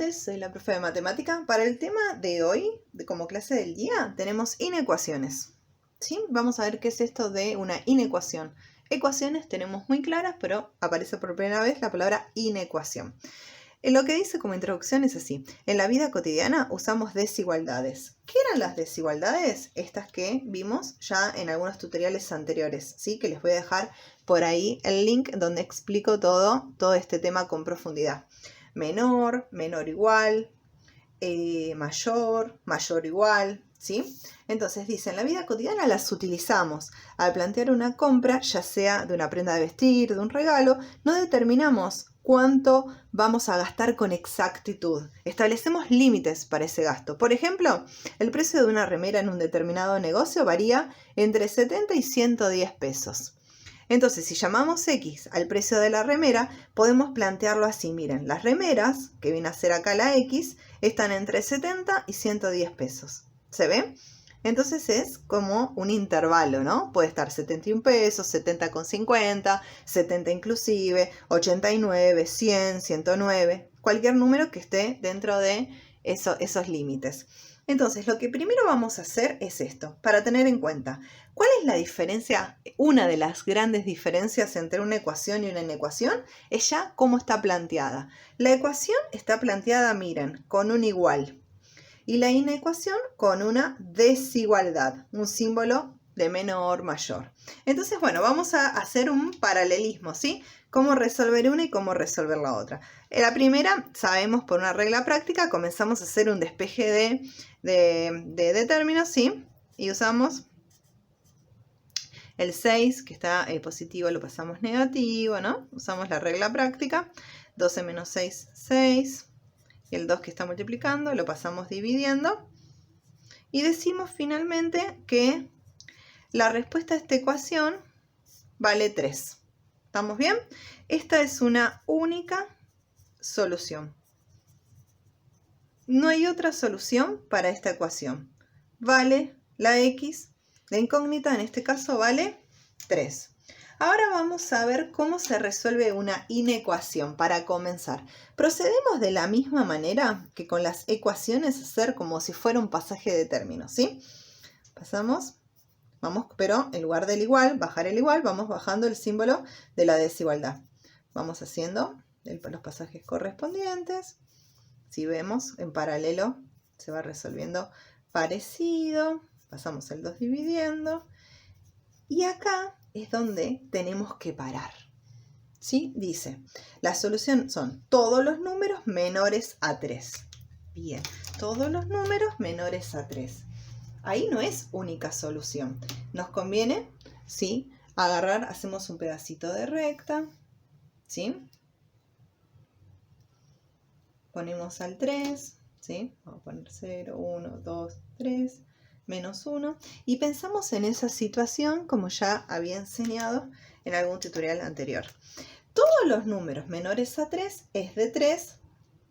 tardes, soy la profe de matemática. Para el tema de hoy, como clase del día, tenemos inecuaciones. ¿Sí? Vamos a ver qué es esto de una inecuación. Ecuaciones tenemos muy claras, pero aparece por primera vez la palabra inecuación. Lo que dice como introducción es así. En la vida cotidiana usamos desigualdades. ¿Qué eran las desigualdades? Estas que vimos ya en algunos tutoriales anteriores, ¿sí? Que les voy a dejar por ahí el link donde explico todo este tema con profundidad. Menor, menor igual, mayor, mayor igual, ¿sí? Entonces dice, en la vida cotidiana las utilizamos. Al plantear una compra, ya sea de una prenda de vestir, de un regalo, no determinamos cuánto vamos a gastar con exactitud. Establecemos límites para ese gasto. Por ejemplo, el precio de una remera en un determinado negocio varía entre 70 y 110 pesos. Entonces, si llamamos X al precio de la remera, podemos plantearlo así. Miren, las remeras, que viene a ser acá la X, están entre 70 y 110 pesos. ¿Se ve? Entonces es como un intervalo, ¿no? Puede estar 71 pesos, 70,50, 70 inclusive, 89, 100, 109, cualquier número que esté dentro de esos límites. Entonces, lo que primero vamos a hacer es esto, para tener en cuenta. ¿Cuál es la diferencia? Una de las grandes diferencias entre una ecuación y una inecuación es ya cómo está planteada. La ecuación está planteada, miren, con un igual. Y la inecuación con una desigualdad, un símbolo de menor, mayor. Entonces, bueno, vamos a hacer un paralelismo, ¿sí? Cómo resolver una y cómo resolver la otra. La primera, sabemos por una regla práctica, comenzamos a hacer un despeje de términos, ¿sí? Y usamos el 6, que está positivo, lo pasamos negativo, ¿no? Usamos la regla práctica. 12 menos 6, 6. Y el 2 que está multiplicando lo pasamos dividiendo. Y decimos finalmente que la respuesta a esta ecuación vale 3. ¿Estamos bien? Esta es una única solución. No hay otra solución para esta ecuación. Vale la X, la incógnita en este caso vale 3. Ahora vamos a ver cómo se resuelve una inecuación para comenzar. Procedemos de la misma manera que con las ecuaciones, hacer como si fuera un pasaje de términos, ¿sí? Pasamos, vamos, pero en lugar del igual, bajar el igual, vamos bajando el símbolo de la desigualdad. Vamos haciendo los pasajes correspondientes. Si vemos, en paralelo se va resolviendo parecido. Pasamos el 2 dividiendo. Y acá es donde tenemos que parar. ¿Sí? Dice, la solución son todos los números menores a 3. Bien, todos los números menores a 3. Ahí no es única solución. Nos conviene, ¿sí? Agarrar, hacemos un pedacito de recta, ¿sí? Ponemos al 3, ¿sí? Vamos a poner 0, 1, 2, 3, menos 1. Y pensamos en esa situación como ya había enseñado en algún tutorial anterior. Todos los números menores a 3 es de 3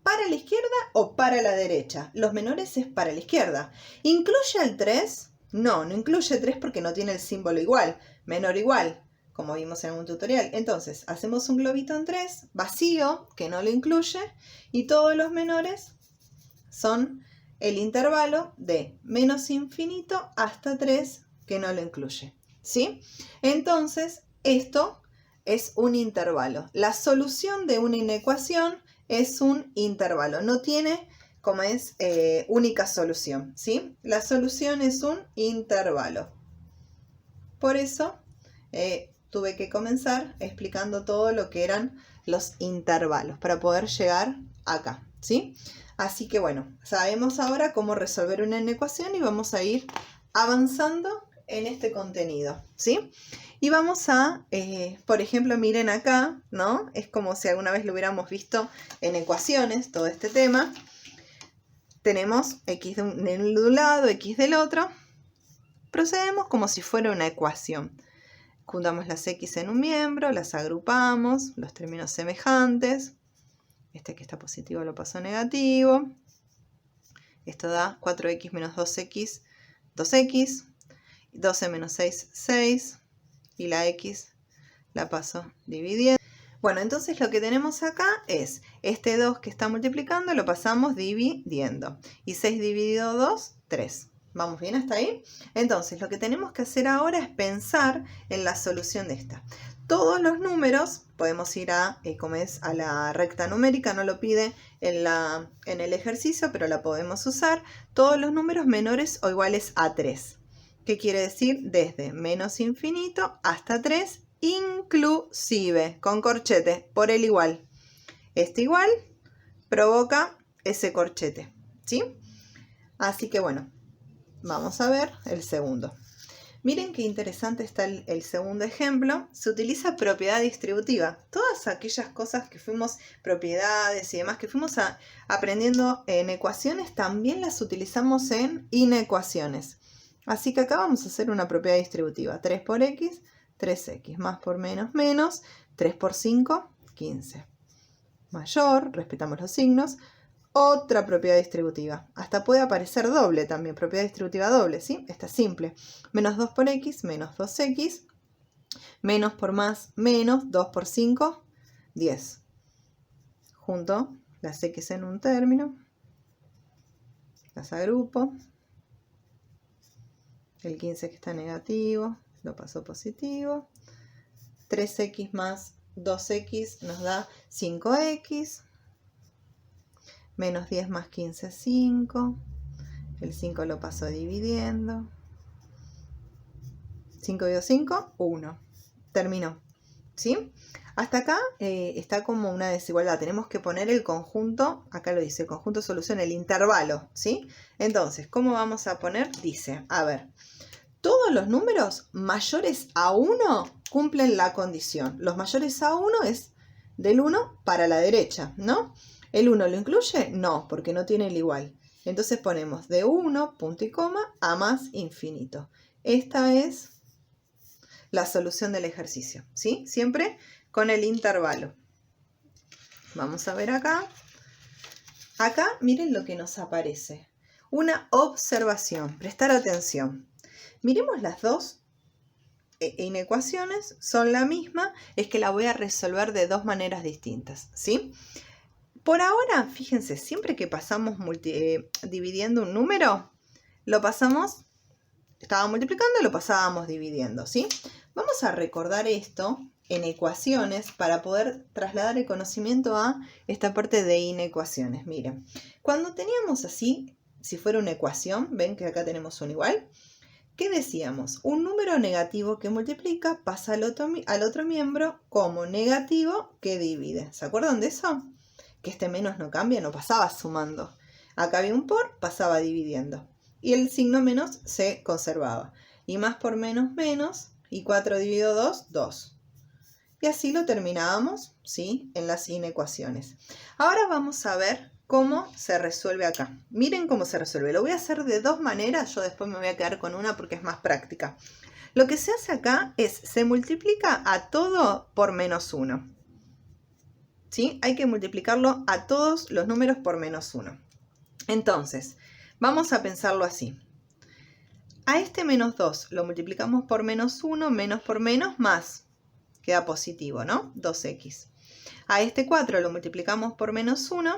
para la izquierda o para la derecha. Los menores es para la izquierda. ¿Incluye el 3? No, no incluye 3 porque no tiene el símbolo igual, menor igual, como vimos en un tutorial. Entonces, hacemos un globito en 3, vacío, que no lo incluye, y todos los menores son el intervalo de menos infinito hasta 3, que no lo incluye, ¿sí? Entonces, esto es un intervalo. La solución de una inecuación es un intervalo. No tiene, como es, única solución, ¿sí? La solución es un intervalo. Por eso tuve que comenzar explicando todo lo que eran los intervalos para poder llegar acá, ¿sí? Así que bueno, sabemos ahora cómo resolver una inecuación y vamos a ir avanzando en este contenido, ¿sí? Y vamos a, por ejemplo, miren acá, ¿no? Es como si alguna vez lo hubiéramos visto en ecuaciones, todo este tema. Tenemos x de un lado, x del otro. Procedemos como si fuera una ecuación. Juntamos las x en un miembro, las agrupamos, los términos semejantes. Este que está positivo lo paso a negativo. Esto da 4x menos 2x, 2x. 12 menos 6, 6. Y la x la paso dividiendo. Bueno, entonces lo que tenemos acá es este 2 que está multiplicando, lo pasamos dividiendo. Y 6 dividido 2, 3. ¿Vamos bien hasta ahí? Entonces, lo que tenemos que hacer ahora es pensar en la solución de esta. Todos los números, podemos ir a la recta numérica, no lo pide en el ejercicio, pero la podemos usar. Todos los números menores o iguales a 3. ¿Qué quiere decir? Desde menos infinito hasta 3, inclusive, con corchete, por el igual. Este igual provoca ese corchete, ¿sí? Así que bueno, vamos a ver el segundo. Miren qué interesante está el segundo ejemplo. Se utiliza propiedad distributiva. Todas aquellas cosas que fuimos, propiedades y demás, que fuimos aprendiendo en ecuaciones, también las utilizamos en inecuaciones. Así que acá vamos a hacer una propiedad distributiva. 3 por x, 3x. Más por menos, menos. 3 por 5, 15. Mayor, respetamos los signos. Otra propiedad distributiva. Hasta puede aparecer doble también, propiedad distributiva doble, ¿sí? Esta es simple. Menos 2 por x, menos 2x. Menos por más, menos 2 por 5, 10. Junto las x en un término. Las agrupo. El 15 que está negativo, lo paso positivo. 3x más 2x nos da 5x. Menos 10 más 15, 5. El 5 lo paso dividiendo. 5 dividido 5, 1. Terminó. ¿Sí? Hasta acá está como una desigualdad. Tenemos que poner el conjunto, acá lo dice, el conjunto de solución, el intervalo. ¿Sí? Entonces, ¿cómo vamos a poner? Dice, a ver, todos los números mayores a 1 cumplen la condición. Los mayores a 1 es del 1 para la derecha, ¿no? ¿El 1 lo incluye? No, porque no tiene el igual. Entonces ponemos de 1, punto y coma, a más infinito. Esta es la solución del ejercicio, ¿sí? Siempre con el intervalo. Vamos a ver acá. Acá, miren lo que nos aparece. Una observación, prestar atención. Miremos las dos inecuaciones, son la misma, es que la voy a resolver de dos maneras distintas, ¿sí? Por ahora, fíjense, siempre que pasamos dividiendo un número, lo pasamos, estaba multiplicando y lo pasábamos dividiendo, ¿sí? Vamos a recordar esto en ecuaciones para poder trasladar el conocimiento a esta parte de inecuaciones. Miren, cuando teníamos así, si fuera una ecuación, ven que acá tenemos un igual, ¿qué decíamos? Un número negativo que multiplica pasa al otro miembro como negativo que divide. ¿Se acuerdan de eso? Que este menos no cambia, no pasaba sumando. Acá había un por, pasaba dividiendo. Y el signo menos se conservaba. Y más por menos, menos. Y 4 dividido 2, 2. Y así lo terminábamos, ¿sí? En las inecuaciones. Ahora vamos a ver cómo se resuelve acá. Miren cómo se resuelve. Lo voy a hacer de dos maneras. Yo después me voy a quedar con una porque es más práctica. Lo que se hace acá es, se multiplica a todo por menos 1. ¿Sí? Hay que multiplicarlo a todos los números por menos 1. Entonces, vamos a pensarlo así. A este menos 2 lo multiplicamos por menos 1, menos por menos, más. Queda positivo, ¿no? 2x. A este 4 lo multiplicamos por menos 1,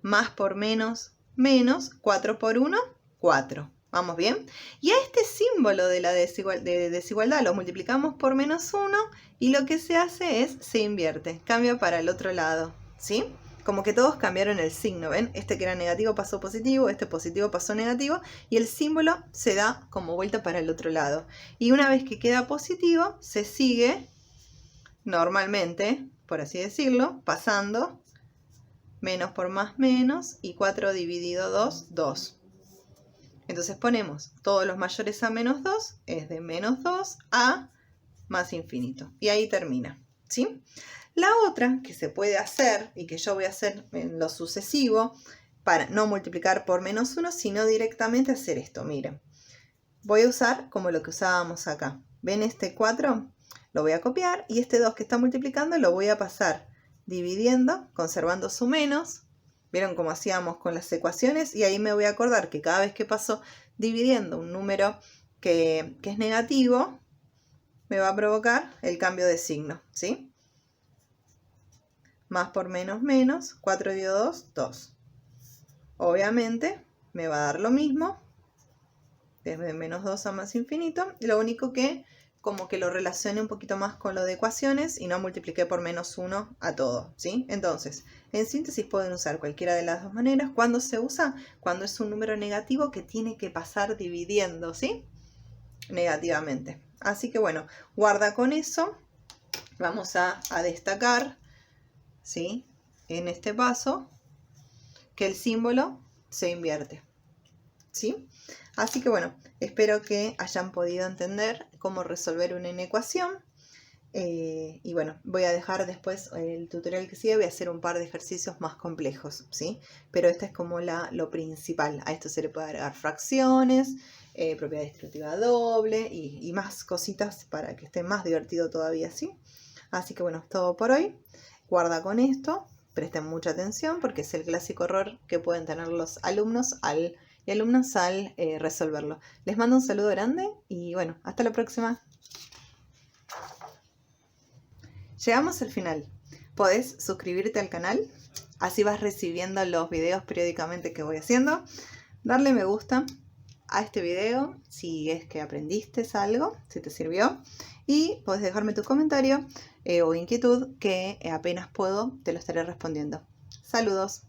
más por menos, menos, 4 por 1, 4. ¿Vamos bien? Y a este símbolo de la desigualdad lo multiplicamos por menos 1 y lo que se hace es, se invierte, cambia para el otro lado, ¿sí? Como que todos cambiaron el signo, ¿ven? Este que era negativo pasó positivo, este positivo pasó negativo y el símbolo se da como vuelta para el otro lado. Y una vez que queda positivo, se sigue normalmente, por así decirlo, pasando menos por más menos y 4 dividido 2, 2. Entonces ponemos todos los mayores a menos 2, es de menos 2 a más infinito. Y ahí termina, ¿sí? La otra que se puede hacer y que yo voy a hacer en lo sucesivo, para no multiplicar por menos 1, sino directamente hacer esto. Miren, voy a usar como lo que usábamos acá. ¿Ven este 4? Lo voy a copiar y este 2 que está multiplicando lo voy a pasar dividiendo, conservando su menos. ¿Vieron cómo hacíamos con las ecuaciones? Y ahí me voy a acordar que cada vez que paso dividiendo un número que es negativo, me va a provocar el cambio de signo, ¿sí? Más por menos menos, 4 dividido 2, 2. Obviamente me va a dar lo mismo, desde menos 2 a más infinito. Lo único que como que lo relacione un poquito más con lo de ecuaciones y no multipliqué por menos 1 a todo, ¿sí? Entonces, en síntesis pueden usar cualquiera de las dos maneras. ¿Cuándo se usa? Cuando es un número negativo que tiene que pasar dividiendo, ¿sí? Negativamente. Así que bueno, guarda con eso. Vamos a destacar, ¿sí? En este paso, que el símbolo se invierte, ¿sí? Así que bueno, espero que hayan podido entender cómo resolver una inecuación. Y bueno, voy a dejar después el tutorial que sigue, voy a hacer un par de ejercicios más complejos, ¿sí? Pero este es como lo principal. A esto se le puede agregar fracciones, propiedad distributiva doble y más cositas para que esté más divertido todavía, ¿sí? Así que bueno, es todo por hoy. Guarda con esto, presten mucha atención porque es el clásico error que pueden tener los alumnos y alumnas al resolverlo. Les mando un saludo grande y bueno, hasta la próxima. Llegamos al final. Podés suscribirte al canal, así vas recibiendo los videos periódicamente que voy haciendo. Darle me gusta a este video si es que aprendiste algo, si te sirvió. Y podés dejarme tu comentario o inquietud que apenas puedo te lo estaré respondiendo. Saludos.